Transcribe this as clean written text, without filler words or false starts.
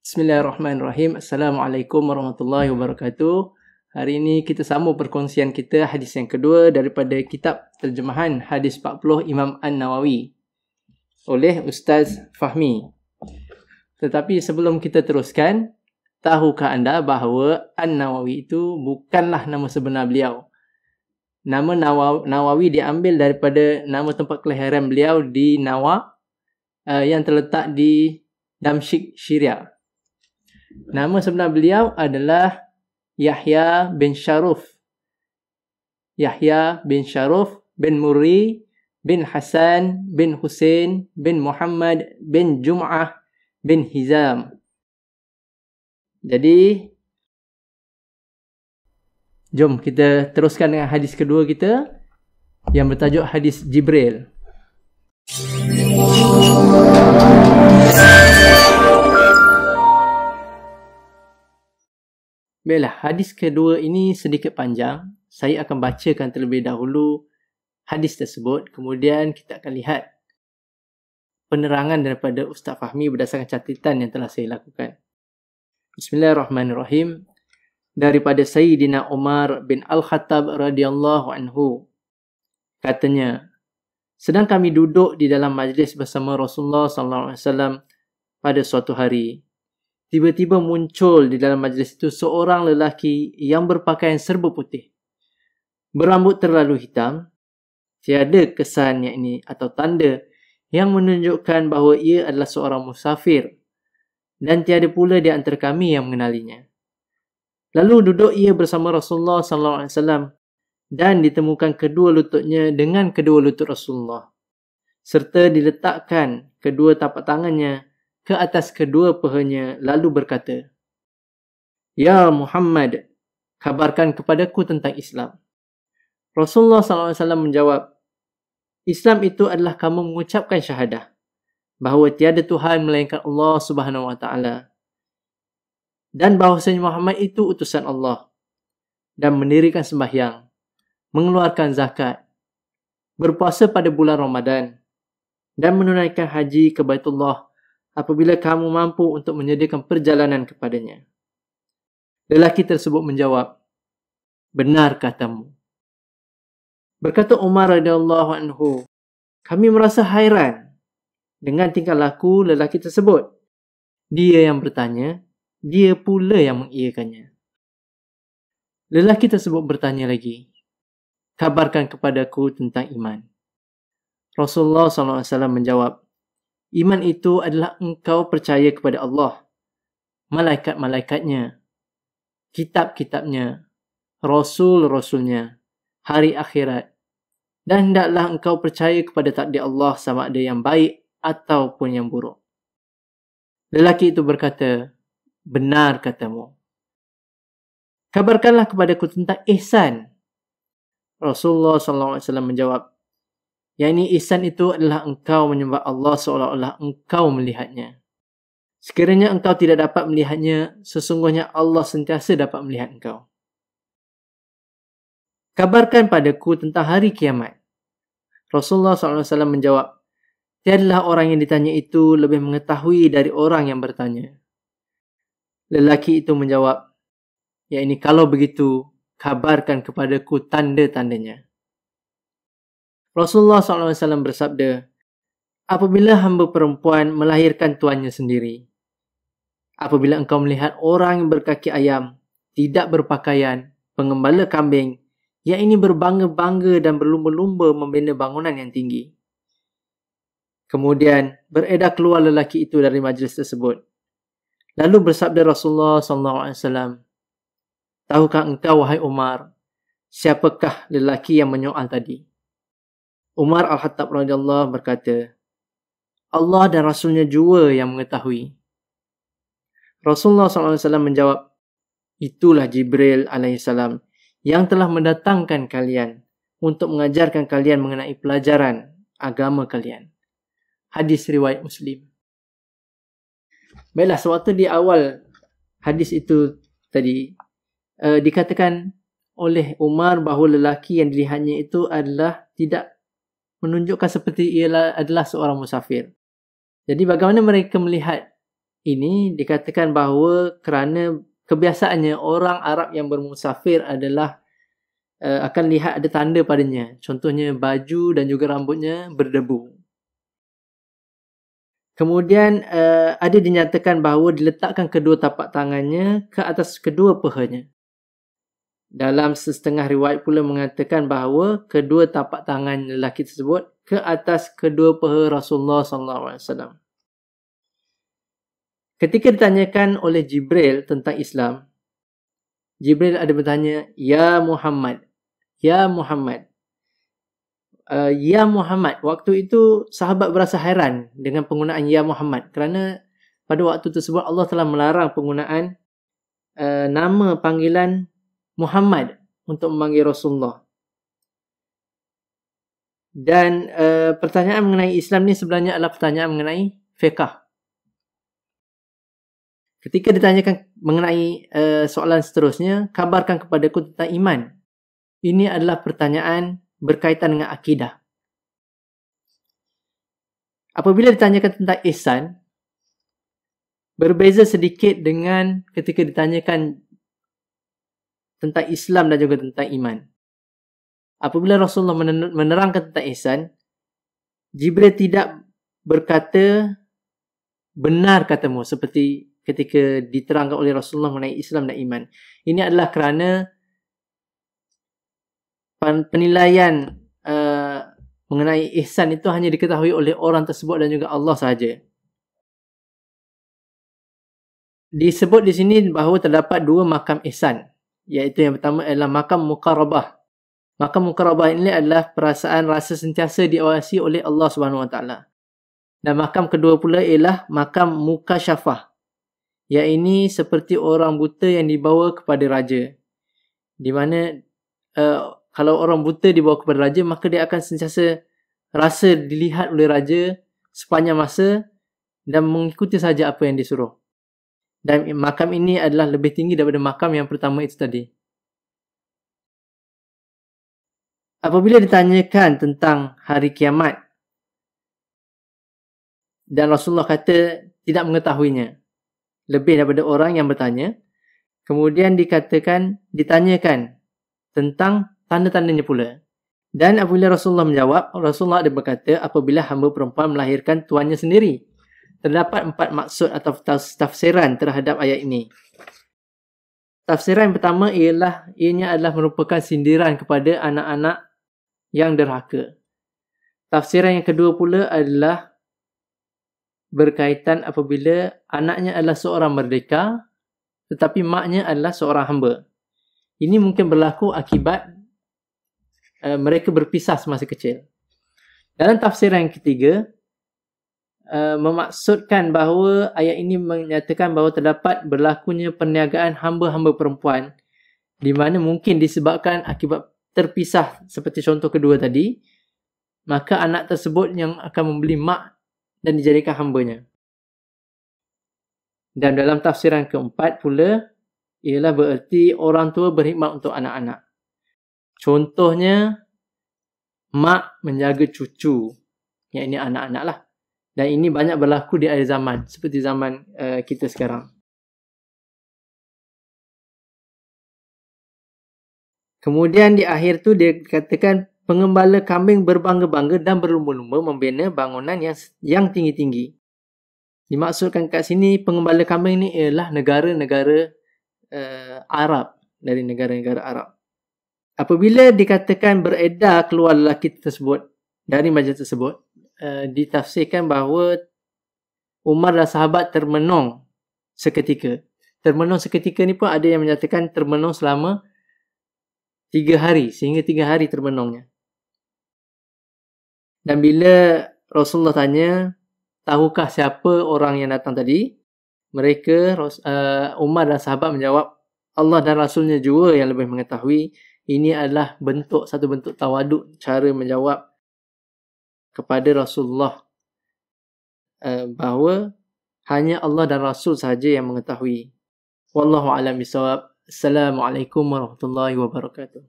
Bismillahirrahmanirrahim. Assalamualaikum warahmatullahi wabarakatuh. Hari ini kita sambung perkongsian kita hadis yang kedua daripada kitab terjemahan hadis 40 Imam An-Nawawi oleh Ustaz Fahmi. Tetapi sebelum kita teruskan, tahukah anda bahawa An-Nawawi itu bukanlah nama sebenar beliau? Nama Nawawi diambil daripada nama tempat kelahiran beliau di Nawa yang terletak di Damsyik, Syria. Nama sebenar beliau adalah Yahya bin Sharuf. Yahya bin Sharuf bin Murri bin Hasan bin Hussein bin Muhammad bin Jum'ah bin Hizam. Jadi, jom kita teruskan dengan hadis kedua kita yang bertajuk hadis Jibril. Baiklah, hadis kedua ini sedikit panjang. Saya akan bacakan terlebih dahulu hadis tersebut. Kemudian kita akan lihat penerangan daripada Ustaz Fahmi berdasarkan catatan yang telah saya lakukan. Bismillahirrahmanirrahim. Daripada Sayyidina Umar bin Al-Khattab radhiyallahu anhu. Katanya, sedang kami duduk di dalam majlis bersama Rasulullah SAW pada suatu hari. Tiba-tiba muncul di dalam majlis itu seorang lelaki yang berpakaian serba putih. Berambut terlalu hitam. Tiada kesan yakni atau tanda yang menunjukkan bahawa ia adalah seorang musafir. Dan tiada pula di antara kami yang mengenalinya. Lalu duduk ia bersama Rasulullah SAW dan ditemukan kedua lututnya dengan kedua lutut Rasulullah. Serta diletakkan kedua tapak tangannya ke atas kedua pahanya lalu berkata, Ya Muhammad, kabarkan kepadaku tentang Islam. Rasulullah SAW menjawab, Islam itu adalah kamu mengucapkan syahadah bahawa tiada Tuhan melainkan Allah Subhanahu Wa Taala dan bahawasanya Muhammad itu utusan Allah, dan mendirikan sembahyang, mengeluarkan zakat, berpuasa pada bulan Ramadan, dan menunaikan haji ke Baitullah apabila kamu mampu untuk menyediakan perjalanan kepadanya. Lelaki tersebut menjawab, benar katamu. Berkata Umar radhiyallahu anhu, kami merasa hairan dengan tingkah laku lelaki tersebut. Dia yang bertanya, dia pula yang mengiyakannya. Lelaki tersebut bertanya lagi, kabarkan kepadaku tentang iman. Rasulullah SAW menjawab, iman itu adalah engkau percaya kepada Allah, malaikat-malaikatnya, kitab-kitabnya, rasul-rasulnya, hari akhirat, dan hendaklah engkau percaya kepada takdir Allah sama ada yang baik ataupun yang buruk. Lelaki itu berkata, benar katamu. Kabarkanlah kepadaku tentang ihsan. Rasulullah SAW menjawab, yakni ihsan itu adalah engkau menyembah Allah seolah-olah engkau melihatnya. Sekiranya engkau tidak dapat melihatnya, sesungguhnya Allah sentiasa dapat melihat engkau. Kabarkan padaku tentang hari kiamat. Rasulullah SAW menjawab, tiadalah orang yang ditanya itu lebih mengetahui dari orang yang bertanya. Lelaki itu menjawab, yakni kalau begitu, kabarkan kepadaku tanda-tandanya. Rasulullah SAW bersabda, apabila hamba perempuan melahirkan tuannya sendiri, apabila engkau melihat orang yang berkaki ayam, tidak berpakaian, pengembala kambing, yang ini berbangga-bangga dan berlumba-lumba membina bangunan yang tinggi. Kemudian beredar keluar lelaki itu dari majlis tersebut. Lalu bersabda Rasulullah SAW, tahukah engkau wahai Umar, siapakah lelaki yang menyoal tadi? Umar Al-Khattab radhiyallahu berkata, Allah dan Rasulnya jua yang mengetahui. Rasulullah SAW menjawab, itulah Jibril alaihissalam yang telah mendatangkan kalian untuk mengajarkan kalian mengenai pelajaran agama kalian. Hadis riwayat Muslim. Baiklah, sewaktu di awal hadis itu tadi dikatakan oleh Umar bahawa lelaki yang dilihatnya itu adalah tidak menunjukkan seperti ia adalah seorang musafir. Jadi bagaimana mereka melihat ini dikatakan bahawa kerana kebiasaannya orang Arab yang bermusafir adalah akan lihat ada tanda padanya. Contohnya baju dan juga rambutnya berdebu. Kemudian ada dinyatakan bahawa diletakkan kedua tapak tangannya ke atas kedua pahanya. Dalam setengah riwayat pula mengatakan bahawa kedua tapak tangan lelaki tersebut ke atas kedua paha Rasulullah SAW. Ketika ditanyakan oleh Jibril tentang Islam, Jibril ada bertanya, Ya Muhammad, Ya Muhammad. Ya Muhammad. Waktu itu sahabat berasa hairan dengan penggunaan Ya Muhammad. Kerana pada waktu tersebut Allah telah melarang penggunaan nama panggilan Muhammad untuk memanggil Rasulullah. Dan pertanyaan mengenai Islam ni sebenarnya adalah pertanyaan mengenai fiqh. Ketika ditanyakan mengenai soalan seterusnya, kabarkan kepadaku tentang iman. Ini adalah pertanyaan berkaitan dengan akidah. Apabila ditanyakan tentang ihsan, berbeza sedikit dengan ketika ditanyakan tentang Islam dan juga tentang iman. Apabila Rasulullah menerangkan tentang ihsan, Jibril tidak berkata benar katamu seperti ketika diterangkan oleh Rasulullah mengenai Islam dan iman. Ini adalah kerana penilaian mengenai ihsan itu hanya diketahui oleh orang tersebut dan juga Allah sahaja. Disebut di sini bahawa terdapat dua makam ihsan, iaitu yang pertama adalah makam muqarabah. Makam muqarabah ini adalah perasaan rasa sentiasa diawasi oleh Allah SWT. Dan makam kedua pula ialah makam mukasyafah, iaitu seperti orang buta yang dibawa kepada raja. Di mana kalau orang buta dibawa kepada raja, maka dia akan sentiasa rasa dilihat oleh raja sepanjang masa dan mengikuti saja apa yang disuruh. Dan makam ini adalah lebih tinggi daripada makam yang pertama itu tadi. Apabila ditanyakan tentang hari kiamat dan Rasulullah kata tidak mengetahuinya, lebih daripada orang yang bertanya, kemudian ditanyakan tentang tanda-tandanya pula. Dan apabila Rasulullah menjawab, Rasulullah ada berkata, apabila hamba perempuan melahirkan tuannya sendiri. Terdapat 4 maksud atau tafsiran terhadap ayat ini. Tafsiran yang pertama ialah ianya adalah merupakan sindiran kepada anak-anak yang derhaka. Tafsiran yang kedua pula adalah berkaitan apabila anaknya adalah seorang merdeka tetapi maknya adalah seorang hamba. Ini mungkin berlaku akibat mereka berpisah semasa kecil. Dalam tafsiran yang ketiga, memaksudkan bahawa ayat ini menyatakan bahawa terdapat berlakunya perniagaan hamba-hamba perempuan di mana mungkin disebabkan akibat terpisah seperti contoh kedua tadi, maka anak tersebut yang akan membeli mak dan dijadikan hambanya. Dan dalam tafsiran keempat pula ialah bererti orang tua berkhidmat untuk anak-anak. Contohnya, mak menjaga cucu, yang ini anak-anak lah. Dan ini banyak berlaku di akhir zaman, seperti zaman kita sekarang. Kemudian di akhir tu dia katakan pengembala kambing berbangga-bangga dan berlumba-lumba membina bangunan yang tinggi-tinggi. Dimaksudkan kat sini pengembala kambing ni ialah negara-negara Arab, dari negara-negara Arab. Apabila dikatakan beredar keluar lelaki tersebut dari majlis tersebut, ditafsirkan bahawa Umar dan sahabat termenung seketika. Termenung seketika ni pun ada yang menyatakan termenung selama 3 hari, sehingga 3 hari termenungnya. Dan bila Rasulullah tanya, tahukah siapa orang yang datang tadi? Mereka, Umar dan sahabat menjawab, Allah dan Rasulnya juga yang lebih mengetahui. Ini adalah satu bentuk tawaduk, cara menjawab kepada Rasulullah bahawa hanya Allah dan Rasul sahaja yang mengetahui. Wallahu a'lam bishawab. Assalamualaikum warahmatullahi wabarakatuh.